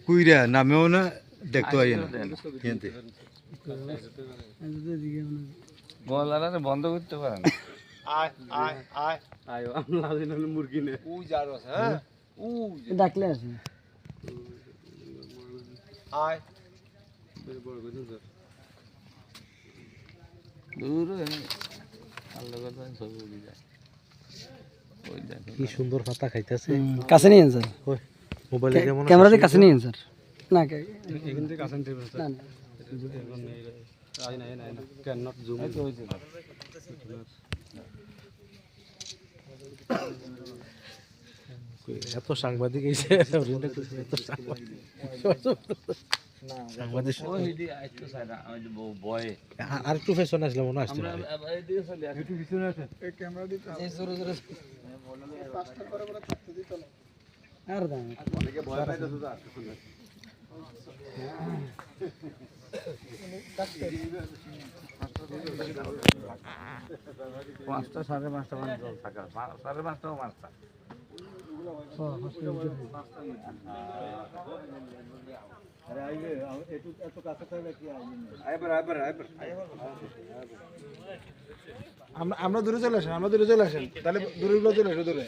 কুইরা নামেও না দেখতে হয় না কিনতে বন্ধ করতে পারেন মুরগি নে ডাকলে আসবে আয় কি সুন্দর পাতা খাইতেছে কাছে নিয়ে স্যার মোবাইলে যেমন ক্যামেরা দিয়ে কাছে নিয়ে স্যার না এখান থেকে কাছে নিতে না না ক্যান নট জুম এত সাংবাদিক এসে এত সাংবাদিক আর একটু ফেশন আসলে মনে আসছে আর দাম অনেকে ভয় পাইতেছে তো আসতে শুনে পাঁচটা সাড়ে পাঁচটা মানে থাকা সাড়ে পাঁচটাও পাঁচটা আমরা দূরে চলে আসেন তাহলে দূরে চলে আসো দূরে